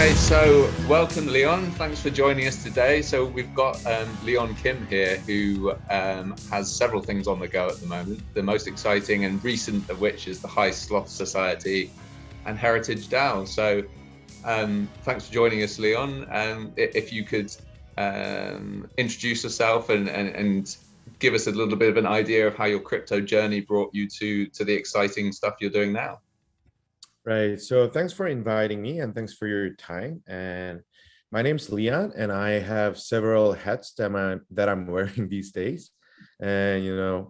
Okay, so welcome, Leon. Thanks for joining us today. So we've got Leon Kim here, who has several things on the go at the moment. The most exciting and recent of which is the Sloth Society and HeritageDAO. So thanks for joining us, Leon. If you could introduce yourself and give us a little bit of an idea of how your crypto journey brought you to the exciting stuff you're doing now. Right. So thanks for inviting me and thanks for your time. And my name's Leon, and I have several hats that I'm wearing these days. And,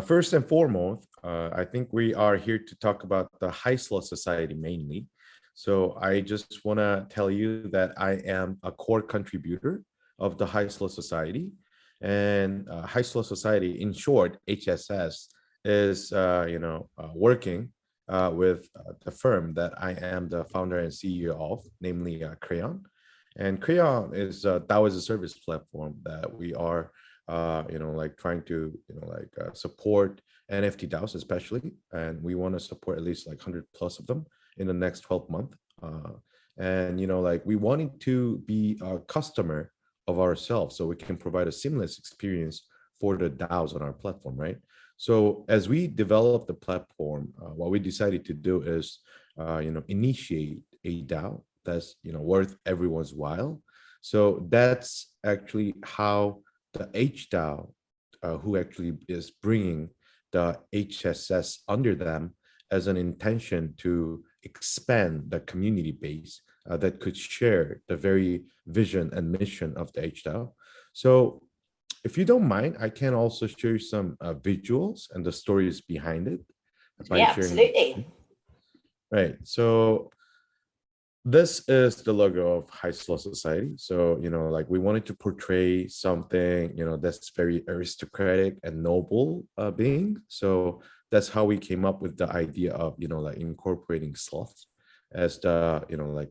first and foremost, I think we are here to talk about the Sloth Society mainly. So I just want to tell you that I am a core contributor of the Sloth Society. And Sloth Society, in short, HSS, is, working with the firm that I am the founder and CEO of, namely Crayon. And Crayon is a DAO as a service platform that we are, trying to, support NFT DAOs especially. And we want to support at least like 100 plus of them in the next 12 months. We wanted to be a customer of ourselves so we can provide a seamless experience for the DAOs on our platform, right? So as we develop the platform, what we decided to do is, initiate a DAO that's, worth everyone's while. So that's actually how the HDAO, who actually is bringing the HSS under them as an intention to expand the community base that could share the very vision and mission of the HDAO. So if you don't mind, I can also share some visuals and the stories behind it. Yeah, absolutely. Right. So this is the logo of Sloth Society. So, we wanted to portray something, that's very aristocratic and noble being. So that's how we came up with the idea of, incorporating sloth as the,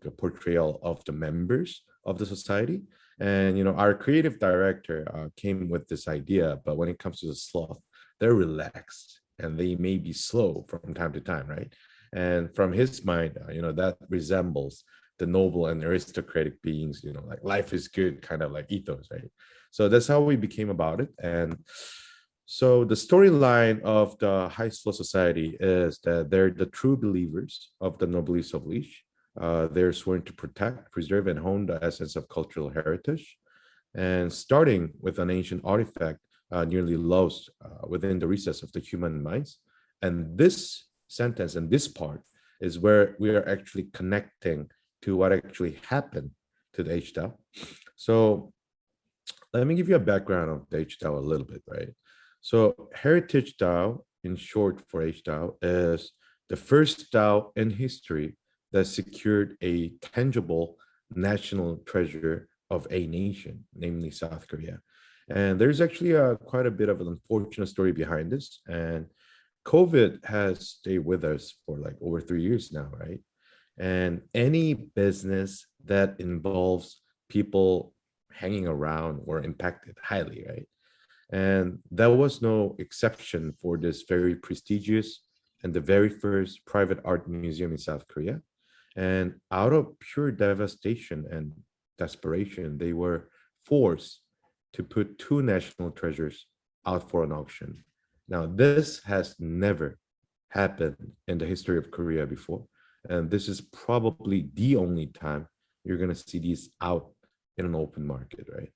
a portrayal of the members of the society. And, our creative director came with this idea, but when it comes to the sloth, they're relaxed and they may be slow from time to time, right? And from his mind, that resembles the noble and aristocratic beings, like life is good kind of like ethos, right? So that's how we became about it. And so the storyline of the Sloth Society is that they're the true believers of the noblesse oblige. They're sworn to protect, preserve, and hone the essence of cultural heritage. And starting with an ancient artifact nearly lost within the recess of the human minds. And this sentence and this part is where we are actually connecting to what actually happened to the HDAO. So let me give you a background of the HDAO a little bit, right? So HeritageDAO, in short for HDAO, is the first DAO in history that secured a tangible national treasure of a nation, namely South Korea. And there's actually quite a bit of an unfortunate story behind this. And COVID has stayed with us for like over 3 years now, right? And any business that involves people hanging around were impacted highly, right? And there was no exception for this very prestigious and the very first private art museum in South Korea. And out of pure devastation and desperation, they were forced to put two national treasures out for an auction. Now, this has never happened in the history of Korea before. And this is probably the only time you're going to see these out in an open market, right?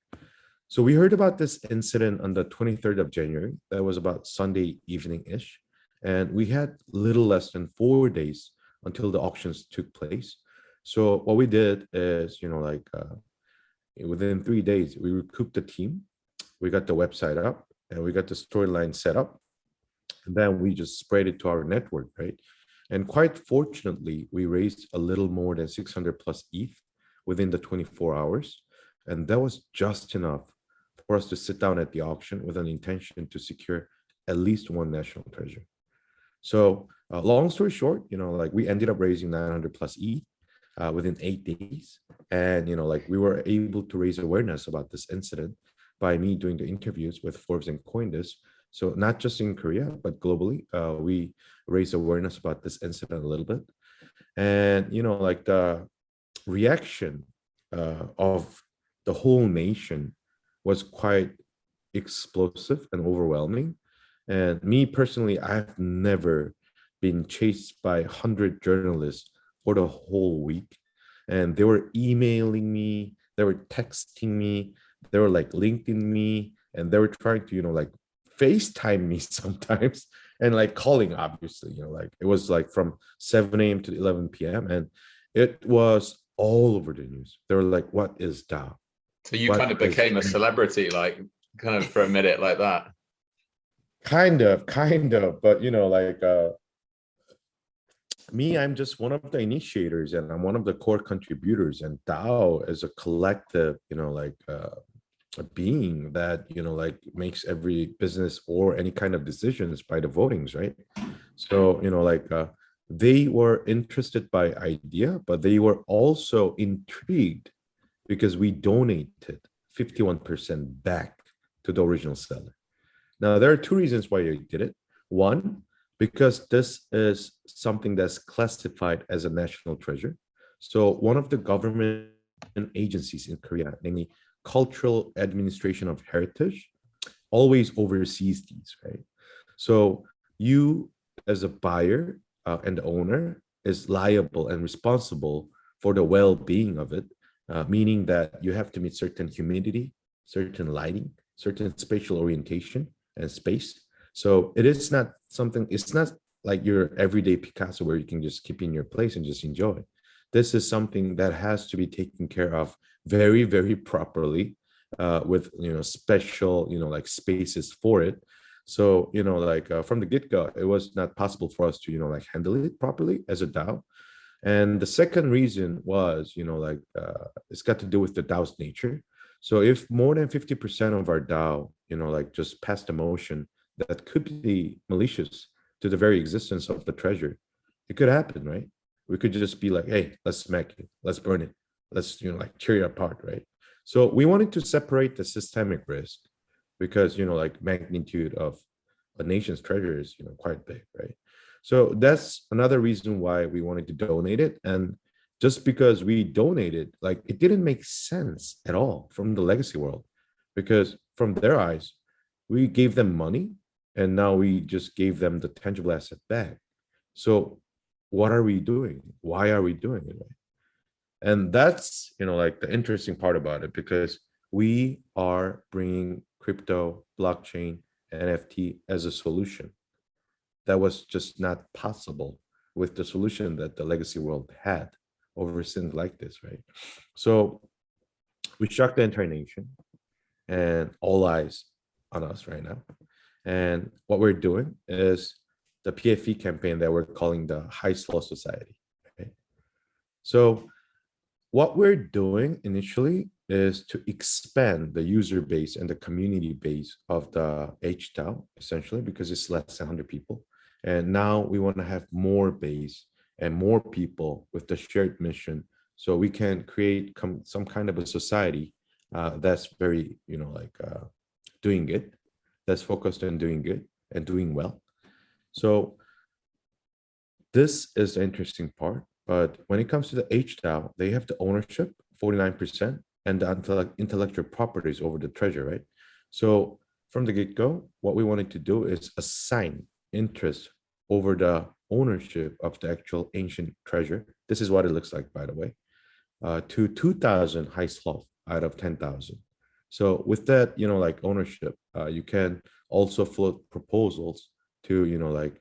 So we heard about this incident on the 23rd of January. That was about Sunday evening-ish. And we had little less than 4 days until the auctions took place. So what we did is, within 3 days, we recouped the team. We got the website up and we got the storyline set up. And then we just spread it to our network, right? And quite fortunately, we raised a little more than 600 plus ETH within the 24 hours. And that was just enough for us to sit down at the auction with an intention to secure at least one national treasure. So long story short, we ended up raising 900 plus ETH within 8 days. And, we were able to raise awareness about this incident by me doing the interviews with Forbes and CoinDesk. So not just in Korea, but globally, we raised awareness about this incident a little bit. And, reaction of the whole nation was quite explosive and overwhelming. And me personally, I've never been chased by 100 journalists for the whole week. And they were emailing me, they were texting me, they were like LinkedIn me, and they were trying to, like FaceTime me sometimes, and like calling, obviously, like it was like from 7 a.m. to 11 p.m. And it was all over the news. They were like, what is DAO? So you kind of became a celebrity, like kind of for a minute like that. Kind of, but like me, I'm just one of the initiators, and I'm one of the core contributors. And DAO is a collective, like a being that like makes every business or any kind of decisions by the votings, right? So like they were interested by idea, but they were also intrigued because we donated 51% back to the original seller. Now, there are two reasons why I did it. One, because this is something that's classified as a national treasure. So one of the government agencies in Korea, namely Cultural Administration of Heritage, always oversees these, right? So you as a buyer and owner is liable and responsible for the well-being of it, meaning that you have to meet certain humidity, certain lighting, certain spatial orientation and space. So it is not something, it's not like your everyday Picasso where you can just keep in your place and just enjoy. This is something that has to be taken care of very, very properly with, special, like spaces for it. So, like from the get-go, it was not possible for us to, like handle it properly as a DAO. And the second reason was, like it's got to do with the DAO's nature. So if more than 50% of our DAO, like just passed a motion that could be malicious to the very existence of the treasure, it could happen, right? We could just be like, hey, let's smack it, let's burn it, let's, like tear it apart, right? So we wanted to separate the systemic risk because, like magnitude of a nation's treasure is, quite big, right? So that's another reason why we wanted to donate it. And just because we donated, like it didn't make sense at all from the legacy world, because from their eyes, we gave them money and now we just gave them the tangible asset back. So what are we doing? Why are we doing it? And that's, like the interesting part about it, because we are bringing crypto, blockchain, NFT as a solution that was just not possible with the solution that the legacy world had over things like this, right? So we shocked the entire nation and all eyes on us right now. And what we're doing is the PFE campaign that we're calling the High Sloth Society. Okay? So what we're doing initially is to expand the user base and the community base of the HDAO, essentially, because it's less than 100 people. And now we want to have more base and more people with the shared mission, so we can create some kind of a society that's very, doing good, that's focused on doing good and doing well. So this is the interesting part. But when it comes to the HDAO, they have the ownership, 49%, and the intellectual properties over the treasure, right? So from the get-go, what we wanted to do is assign interest over the ownership of the actual ancient treasure. This is what it looks like, by the way, to 2,000 high sloth out of 10,000. So with that, like ownership, you can also float proposals to,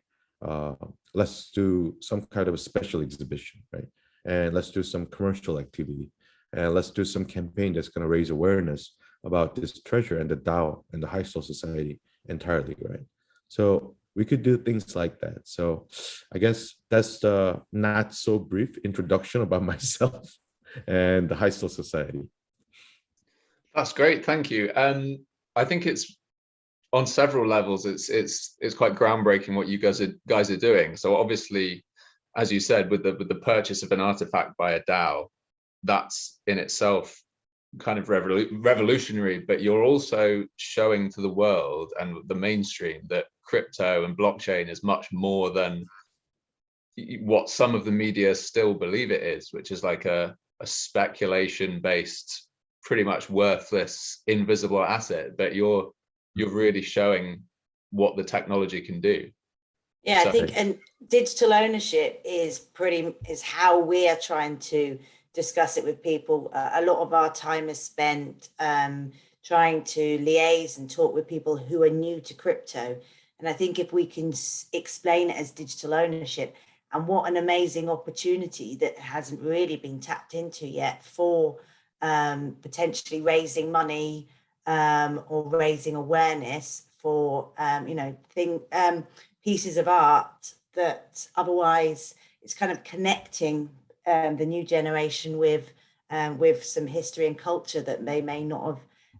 let's do some kind of a special exhibition, right? And let's do some commercial activity, and let's do some campaign that's going to raise awareness about this treasure and the DAO and the High Sloth Society entirely, right? So we could do things like that. So I guess that's the not so brief introduction about myself and the High Sloth Society. That's great, thank you. I think it's on several levels. It's quite groundbreaking what you guys are doing. So obviously, as you said, with the purchase of an artifact by a DAO, that's in itself kind of revolutionary. But you're also showing to the world and the mainstream that crypto and blockchain is much more than what some of the media still believe it is, which is like a a speculation based, pretty much worthless, invisible asset, but you're really showing what the technology can do. Yeah, I think, and digital ownership is how we are trying to discuss it with people. A lot of our time is spent trying to liaise and talk with people who are new to crypto. And I think if we can explain it as digital ownership, and what an amazing opportunity that hasn't really been tapped into yet for potentially raising money or raising awareness for pieces of art that otherwise it's kind of connecting the new generation with some history and culture that they may not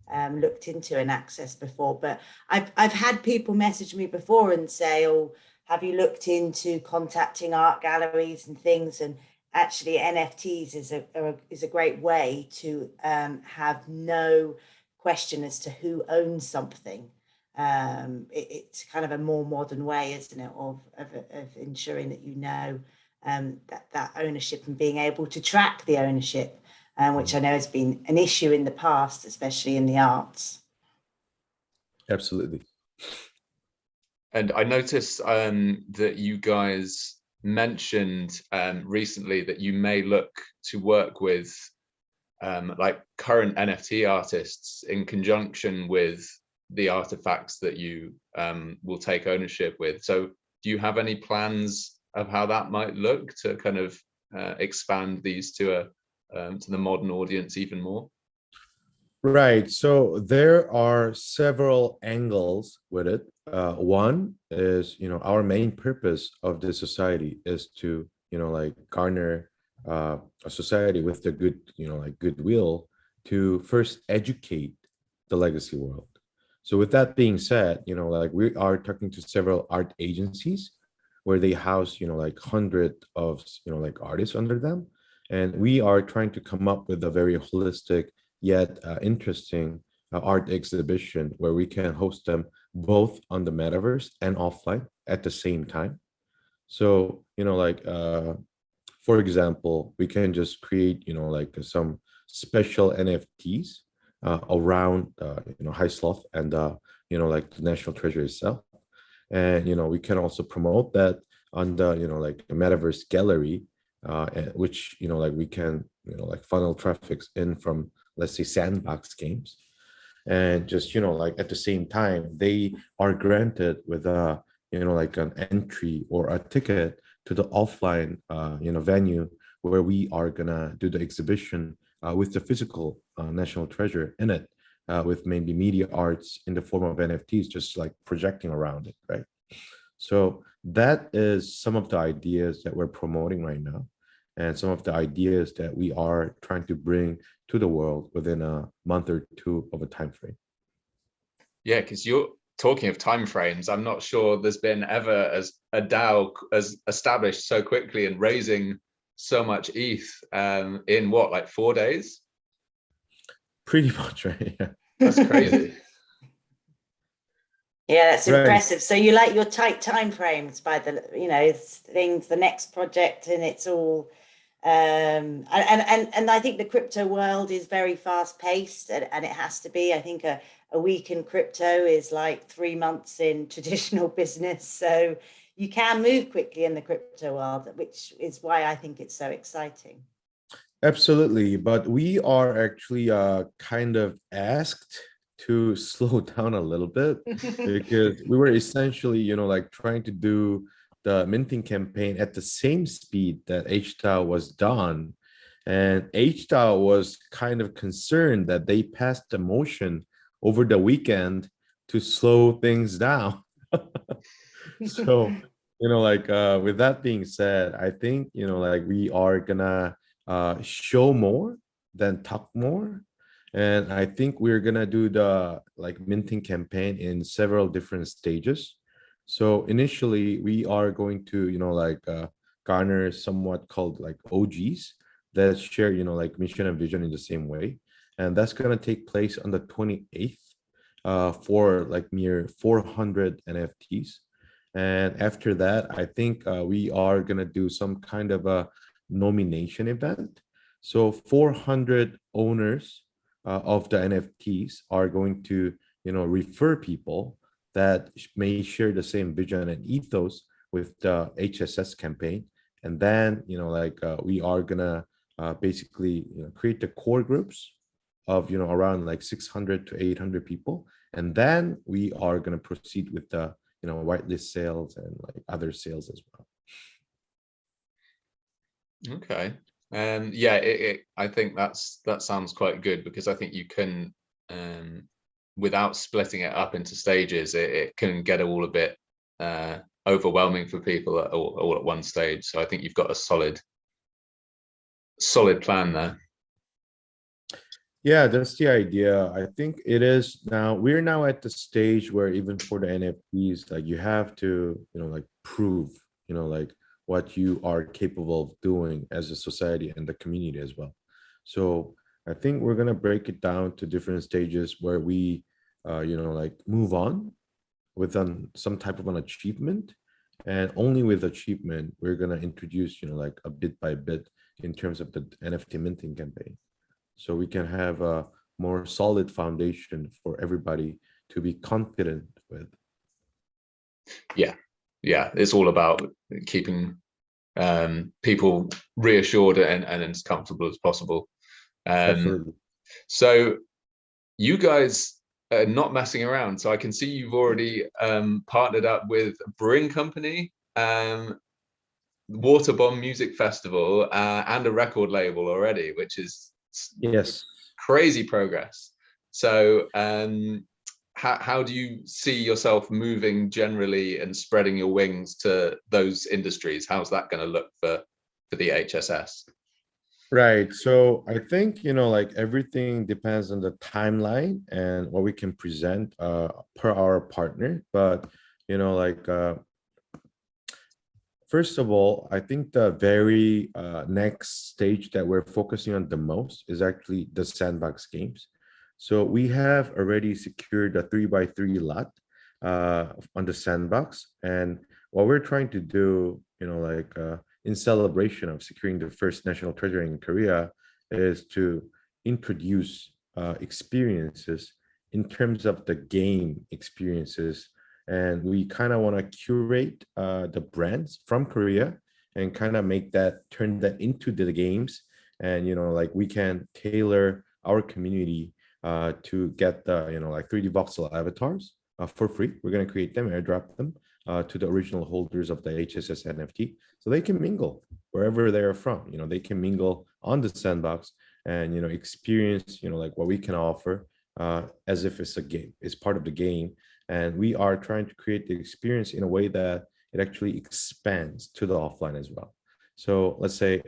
have looked into and accessed before. But I've had people message me before and say, oh, have you looked into contacting art galleries and things? And actually NFTs is a great way to have no question as to who owns something. It's kind of a more modern way, isn't it, of ensuring that you know that ownership and being able to track the ownership, which I know has been an issue in the past, especially in the arts. Absolutely. And I noticed that you guys mentioned recently that you may look to work with like current NFT artists in conjunction with the artifacts that you will take ownership with. So do you have any plans of how that might look to kind of expand these to the modern audience even more? Right. So there are several angles with it. One is, our main purpose of the society is to, like garner a society with the good, like goodwill to first educate the legacy world. So with that being said, like we are talking to several art agencies where they house, like hundreds of, like artists under them. And we are trying to come up with a very holistic yet interesting art exhibition where we can host them both on the metaverse and offline at the same time. So, for example, we can just create, like some special NFTs around, High Sloth and, like the National Treasure itself. And, we can also promote that on the, like the metaverse gallery, which, like we can, like funnel traffics in from, let's say, sandbox games. And just, like at the same time, they are granted with a, like an entry or a ticket to the offline, venue where we are gonna do the exhibition with the physical national treasure in it, with maybe media arts in the form of NFTs, just like projecting around it, right? So that is some of the ideas that we're promoting right now, and some of the ideas that we are trying to bring to the world within a month or two of a time frame. Yeah, because you're talking of time frames. I'm not sure there's been ever as a DAO as established so quickly and raising so much ETH in what, like 4 days? Pretty much, right? Yeah. That's crazy. Yeah, that's Right. impressive. So you like your tight time frames by the, things, the next project, and it's all, and I think the crypto world is very fast paced, and it has to be. I think a week in crypto is like 3 months in traditional business. So you can move quickly in the crypto world, which is why I think it's so exciting. Absolutely, but we are actually kind of asked to slow down a little bit because we were essentially, like trying to do the minting campaign at the same speed that HDAO was done. And HDAO was kind of concerned that they passed the motion over the weekend to slow things down. So, with that being said, I think, like we are gonna show more than talk more. And I think we're gonna do the like minting campaign in several different stages. So initially we are going to, garner somewhat called like OGs that share, like mission and vision in the same way. And that's gonna take place on the 28th for like mere 400 NFTs. And after that, I think we are gonna do some kind of a nomination event So 400 owners of the NFTs are going to, refer people that may share the same vision and ethos with the HSS campaign. And then, we are gonna basically, create the core groups of, around like 600 to 800 people. And then we are gonna proceed with the, whitelist sales and like other sales as well. Okay. Yeah, I think that sounds quite good, because I think you can, without splitting it up into stages, it can get all a bit overwhelming for people all at one stage. So I think you've got a solid plan there. Yeah, that's the idea. I think it is now. We're now at the stage where even for the NFTs, like you have to, like prove, like what you are capable of doing as a society and the community as well. So I think we're gonna break it down to different stages where we, like move on with some type of an achievement, and only with achievement we're gonna introduce, like a bit by bit in terms of the NFT minting campaign, so we can have a more solid foundation for everybody to be confident with. Yeah, it's all about keeping people reassured and as comfortable as possible. Absolutely. So you guys are not messing around. So I can see you've already partnered up with a brewing company, Water Bomb Music Festival, and a record label already, which is Yes. crazy progress. So how do you see yourself moving generally and spreading your wings to those industries? How's that going to look for the HSS? Right. So I think, like everything depends on the timeline and what we can present per our partner. But, first of all, I think the very next stage that we're focusing on the most is actually the sandbox games. So we have already secured a 3x3 lot on the sandbox. And what we're trying to do, in celebration of securing the first national treasure in Korea, is to introduce experiences in terms of the game experiences. And we kind of want to curate the brands from Korea and kind of turn that into the games. And, we can tailor our community to get the, like 3D voxel avatars for free. We're going to create them, airdrop them to the original holders of the HSS NFT, so they can mingle wherever they are from. They can mingle on the sandbox and, experience, like what we can offer as if it's a game, it's part of the game. And we are trying to create the experience in a way that it actually expands to the offline as well. So let's say,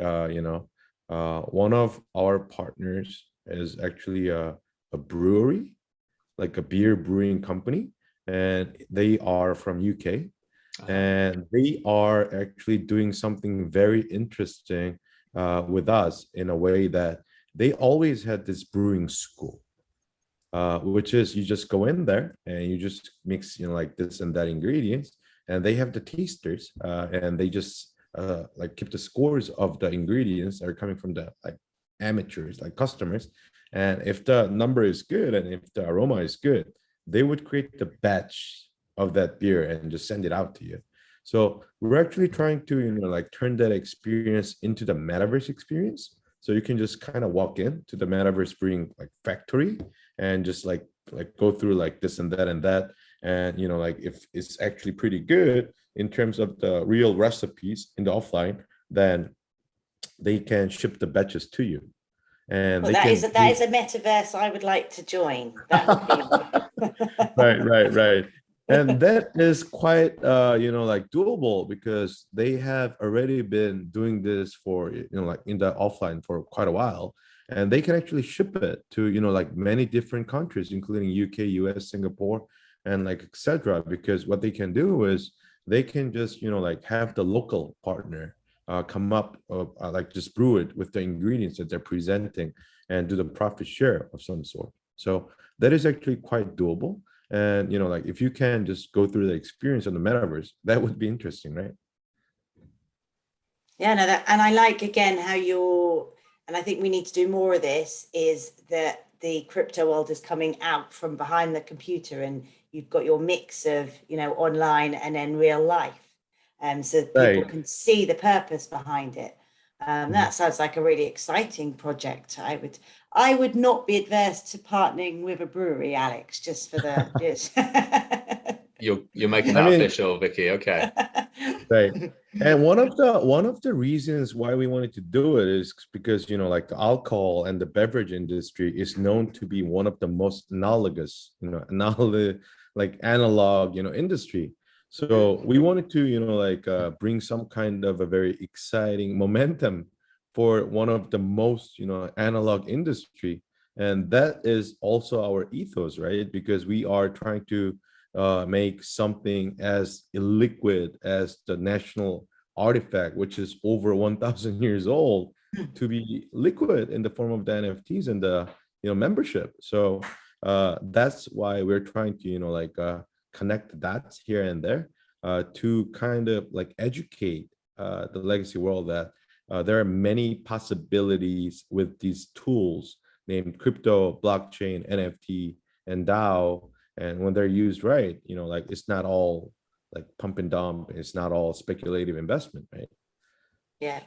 one of our partners is actually a brewery, like a beer brewing company, and they are from UK. And they are actually doing something very interesting with us, in a way that they always had this brewing school, which is you just go in there and you just mix, like this and that ingredients, and they have the tasters, and they just like keep the scores of the ingredients that are coming from the like amateurs, like customers. And if the number is good and if the aroma is good, they would create the batch of that beer and just send it out to you. So we're actually trying to, like turn that experience into the metaverse experience. So you can just kind of walk into the metaverse brewing like factory and just like go through like this and that and that. And, like if it's actually pretty good in terms of the real recipes in the offline, then they can ship the batches to you. And well, that is a metaverse I would like to join. That would be right. And that is quite like doable, because they have already been doing this for, like in the offline for quite a while, and they can actually ship it to, like many different countries, including UK, US, Singapore, and like etc. Because what they can do is they can just, like have the local partner come up, like just brew it with the ingredients that they're presenting and do the profit share of some sort. So that is actually quite doable. And, like if you can just go through the experience of the metaverse, that would be interesting, right? Yeah, no, and I like again how you're and I think we need to do more of this, is that the crypto world is coming out from behind the computer, and you've got your mix of, you know, online and then real life. So that people Right. can see the purpose behind it. Mhm. That sounds like a really exciting project. I would not be adverse to partnering with a brewery, Alex, just for the just. You're making I that mean, official, Vicky. Okay. right. And one of the reasons why we wanted to do it is because, you know, like the alcohol and the beverage industry is known to be one of the most analogous, you know, analog, you know, industry. So we wanted to, you know, like bring some kind of a very exciting momentum for one of the most, you know, analog industry. And that is also our ethos, right? Because we are trying to make something as illiquid as the national artifact, which is over 1,000 years old, to be liquid in the form of the NFTs and the, you know, membership. So that's why we're trying to, you know, like connect the dots here and there to kind of like educate the legacy world that there are many possibilities with these tools named crypto, blockchain, NFT, and DAO. And when they're used right, you know, like it's not all like pump and dump, it's not all speculative investment, right? Yeah.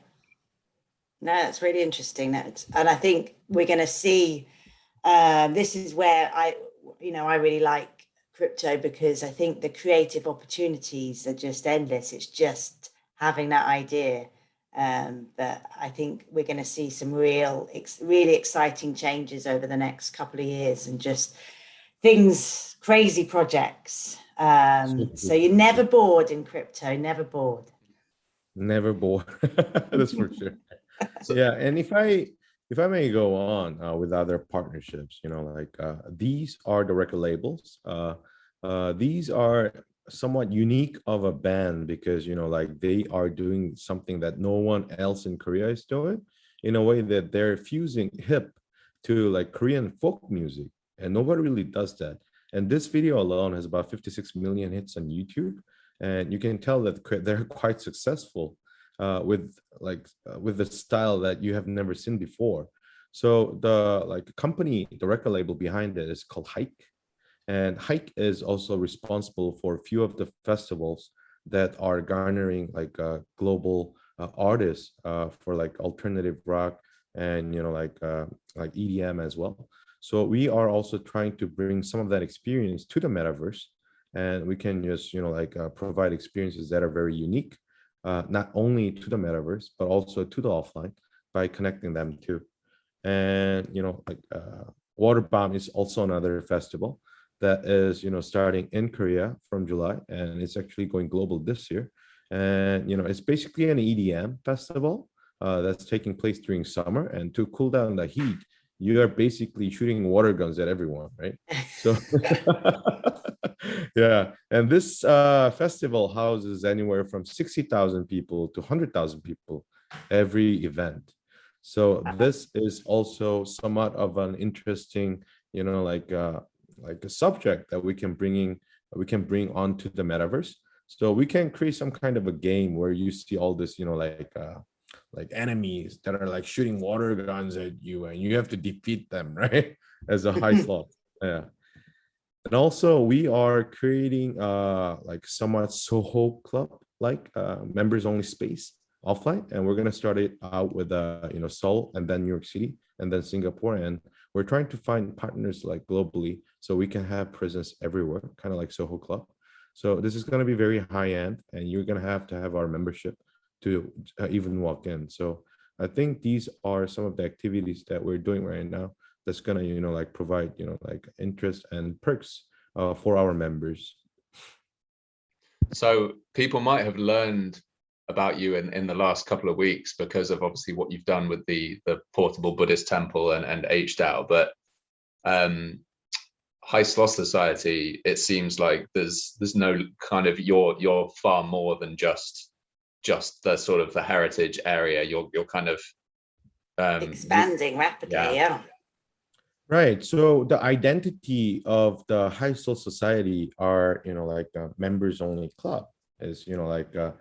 No, that's really interesting. And I think we're going to see. This is where I really like crypto, because I think the creative opportunities are just endless. It's just having that idea. But I think we're going to see some really exciting changes over the next couple of years, and just crazy projects. So you're never bored in crypto, never bored. Never bored. That's for sure. So, Yeah, and if I may go on with other partnerships, you know, like these are the record labels. These are somewhat unique of a band because, you know, like they are doing something that no one else in Korea is doing, in a way that they're fusing hip to like Korean folk music, and nobody really does that. And this video alone has about 56 million hits on YouTube, and you can tell that they're quite successful with the style that you have never seen before. So the like company, the record label behind it is called Hike, and Hike is also responsible for a few of the festivals that are garnering like global artists for like alternative rock and, you know, like EDM as well. So we are also trying to bring some of that experience to the metaverse, and we can just, you know, like provide experiences that are very unique, not only to the metaverse but also to the offline by connecting them too. And, you know, like Water Bomb is also another festival that is, you know, starting in Korea from July, and it's actually going global this year. And, you know, it's basically an EDM festival that's taking place during summer, and to cool down the heat, you are basically shooting water guns at everyone, right? So yeah, and this festival houses anywhere from 60,000 people to 100,000 people every event. So this is also somewhat of an interesting, you know, like a subject that we can bring onto the metaverse. So we can create some kind of a game where you see all this, you know, like enemies that are like shooting water guns at you, and you have to defeat them, right? As a high slot. Yeah. And also we are creating like somewhat Soho club, like members only space offline, and we're going to start it out with you know, Seoul, and then New York City, and then Singapore. And we're trying to find partners like globally so we can have presence everywhere, kind of like Soho club. So this is going to be very high end, and you're going to have our membership to even walk in. So I think these are some of the activities that we're doing right now that's going to, you know, like provide, you know, like interest and perks for our members. so people might have learned about you in the last couple of weeks because of obviously what you've done with the portable Buddhist temple and HDAO, but High Sloth Society, it seems like there's no kind of, you're far more than just the sort of the heritage area. You're kind of expanding rapidly. Yeah. Right. So the identity of the High Sloth Society are, you know, like a members only club, is, you know, like a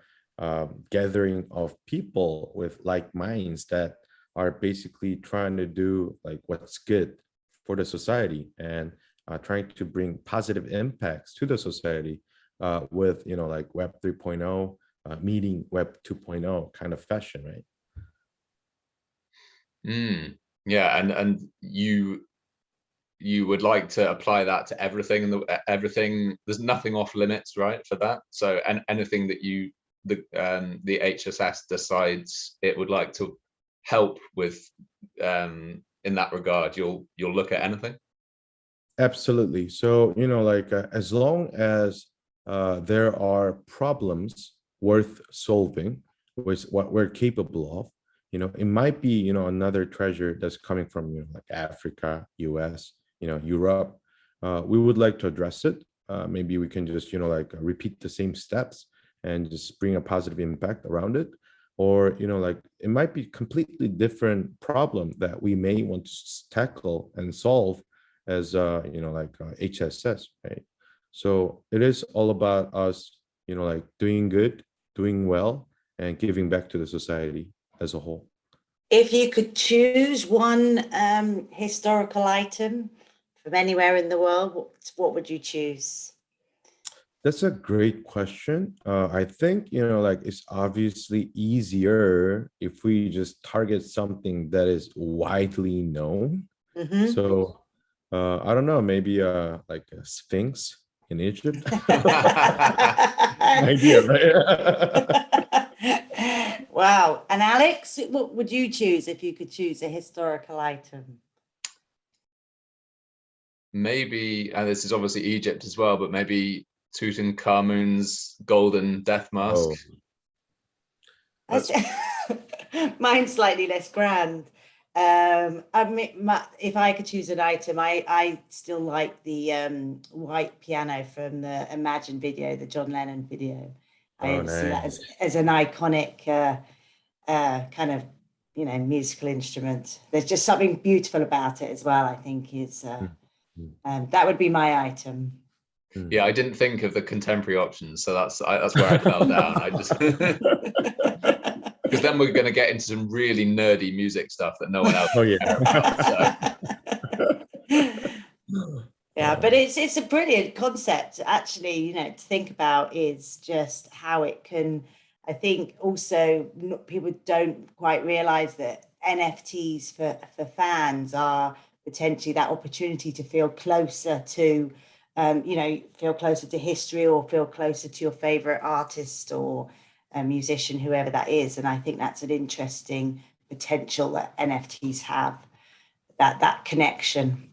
gathering of people with like minds that are basically trying to do like what's good for the society and trying to bring positive impacts to the society with, you know, like Web 3.0 meeting Web 2.0 kind of fashion, right? Yeah, and you would like to apply that to everything, and everything, there's nothing off limits, right, for that. So, and anything that the HSS decides it would like to help with in that regard, you'll look at anything. Absolutely. So, you know, like as long as there are problems worth solving with what we're capable of, you know, it might be, you know, another treasure that's coming from, you know, like Africa, US, you know, Europe. We would like to address it. Maybe we can just, you know, like repeat the same steps and just bring a positive impact around it. Or, you know, like it might be completely different problem that we may want to tackle and solve as, you know, like HSS, right? So it is all about us, you know, like doing good, doing well, and giving back to the society as a whole. If you could choose one historical item from anywhere in the world, what would you choose? That's a great question. I think, you know, like it's obviously easier if we just target something that is widely known. Mm-hmm. So I don't know, maybe like a Sphinx in Egypt. Idea, right? Wow. And Alex, what would you choose if you could choose a historical item? Maybe, and this is obviously Egypt as well, but maybe Tutankhamun's golden death mask. Mine's slightly less grand. I mean, if I could choose an item, I still like the white piano from the Imagine video, the John Lennon video. I see that as an iconic kind of, you know, musical instrument. There's just something beautiful about it as well, I think is that would be my item. Yeah, I didn't think of the contemporary options, so that's where I fell down. I just because then we're going to get into some really nerdy music stuff that no one else cares about. So. Yeah, but it's a brilliant concept, actually, you know, to think about is just how it can, I think also people don't quite realize that NFTs for fans are potentially that opportunity to feel closer to, you know, feel closer to history or feel closer to your favorite artist or a musician, whoever that is. And I think that's an interesting potential that NFTs have, that connection.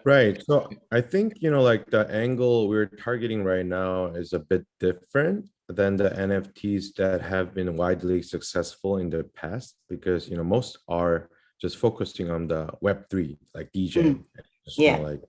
Right. So I think, you know, like the angle we're targeting right now is a bit different than the NFTs that have been widely successful in the past, because, you know, most are just focusing on the Web3, like DJing. Just, yeah. You know, like,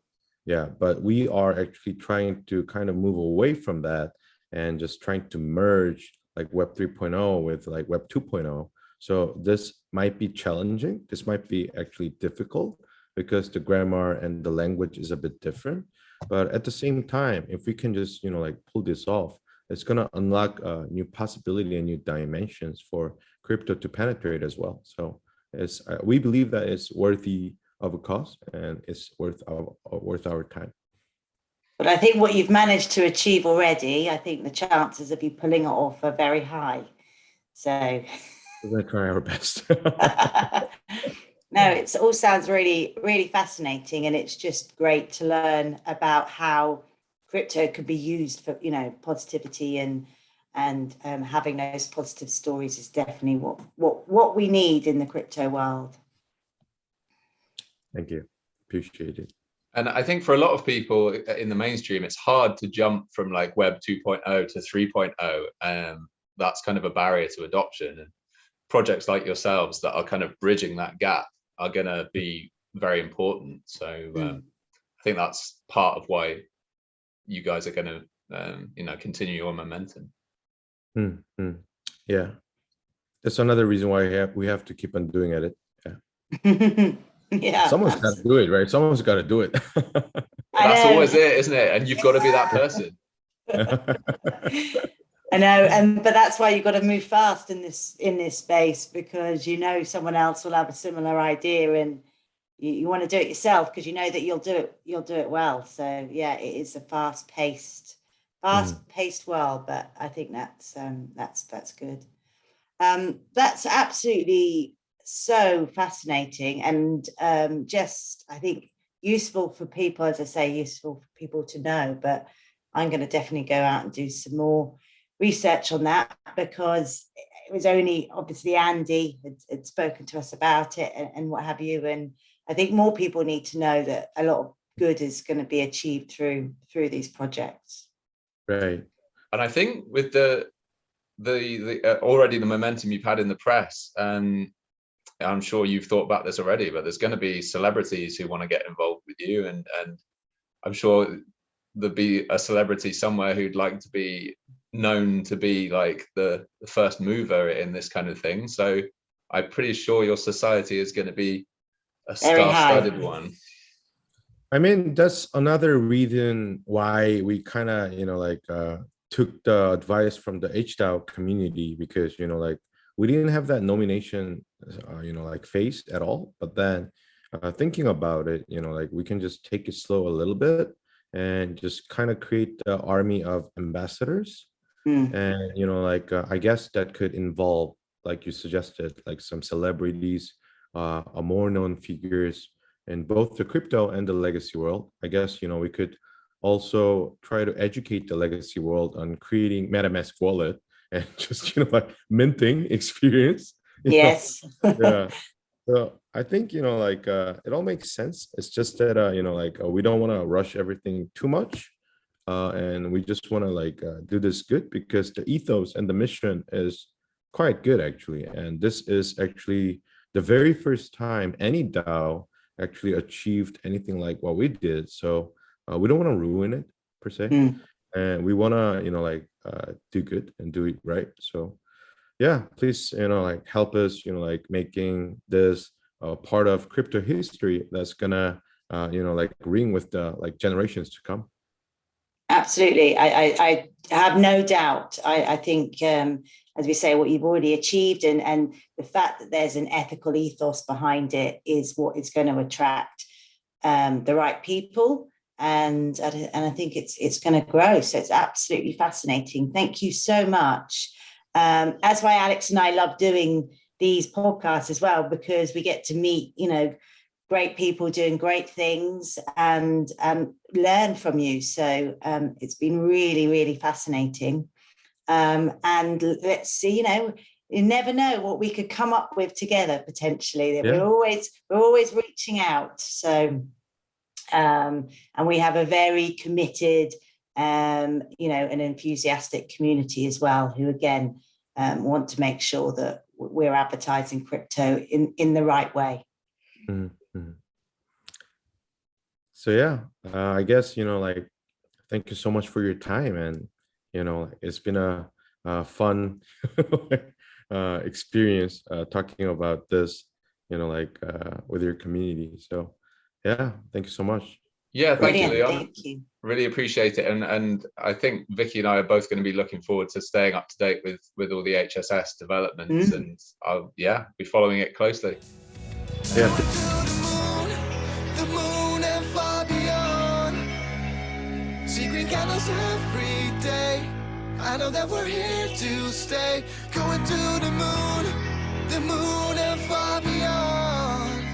yeah, but we are actually trying to kind of move away from that and just trying to merge like Web 3.0 with like Web 2.0. So this might be challenging. This might be actually difficult because the grammar and the language is a bit different. But at the same time, if we can just, you know, like pull this off, it's going to unlock new possibility and new dimensions for crypto to penetrate as well. So it's, we believe that it's worthy of a cause and it's worth our time. But I think what you've managed to achieve already, I think the chances of you pulling it off are very high. So we're going to try our best. No, it all sounds really, really fascinating. And it's just great to learn about how crypto could be used for, you know, positivity and having those positive stories is definitely what we need in the crypto world. Thank you. Appreciate it. And I think for a lot of people in the mainstream, it's hard to jump from like Web 2.0 to 3.0. That's kind of a barrier to adoption. And projects like yourselves that are kind of bridging that gap are going to be very important. So I think that's part of why you guys are going to, you know, continue your momentum. Yeah, that's another reason why we have to keep on doing it. Yeah. Yeah, someone's got to do it, right? Someone's got to do it. That's always it, isn't it? And you've got to be that person. I know, but that's why you've got to move fast in this space, because someone else will have a similar idea, and you want to do it yourself because you know that you'll do it well. So yeah, it is a fast-paced world, but I think that's good. That's absolutely so fascinating, and just I think useful for people, as I say, useful for people to know. But I'm going to definitely go out and do some more research on that, because it was only obviously Andy had spoken to us about it and what have you, and I think more people need to know that a lot of good is going to be achieved through these projects. Right. And I think with the already the momentum you've had in the press, and I'm sure you've thought about this already, but there's going to be celebrities who want to get involved with you, and I'm sure there'll be a celebrity somewhere who'd like to be known to be like the first mover in this kind of thing. So I'm pretty sure your society is going to be a star-studded one. I mean, that's another reason why we kind of, took the advice from the HDAO community, because, we didn't have that nomination, phase at all. But then thinking about it, we can just take it slow a little bit and just kind of create the army of ambassadors. And, I guess that could involve, like you suggested, like some celebrities, more known figures in both the crypto and the legacy world. I guess, we could also try to educate the legacy world on creating MetaMask wallet and just, minting experience. Yes. Yeah. So I think, it all makes sense. It's just that, we don't want to rush everything too much. And we just want to do this good, because the ethos and the mission is quite good, actually. And this is actually the very first time any DAO actually achieved anything like what we did. So we don't want to ruin it per se. And we want to, do good and do it right. So yeah, please, help us, making this part of crypto history that's gonna, ring with the generations to come. Absolutely. I have no doubt. I think, as we say, what you've already achieved, and the fact that there's an ethical ethos behind it is what is going to attract the right people. And I think it's going to grow. So it's absolutely fascinating. Thank you so much. That's why Alex and I love doing these podcasts as well, because we get to meet, great people doing great things and learn from you. So it's been really, really fascinating. And let's see, you never know what we could come up with together potentially. That we're always reaching out. So and we have a very committed, an enthusiastic community as well, who again want to make sure that we're advertising crypto in the right way. So yeah, I guess, thank you so much for your time. And, it's been a fun experience talking about this, with your community. So yeah, thank you so much. Yeah, thank you, Leon. Thank you. Really appreciate it. And I think Vicky and I are both going to be looking forward to staying up to date with all the HSS developments, and I'll be following it closely. Yeah. The moon and far beyond. See green candles every day. I know that we're here to stay. Going to the moon and far beyond.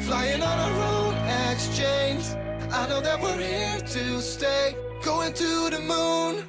Flying on our own exchange. I know that we're here to stay. Going to the moon.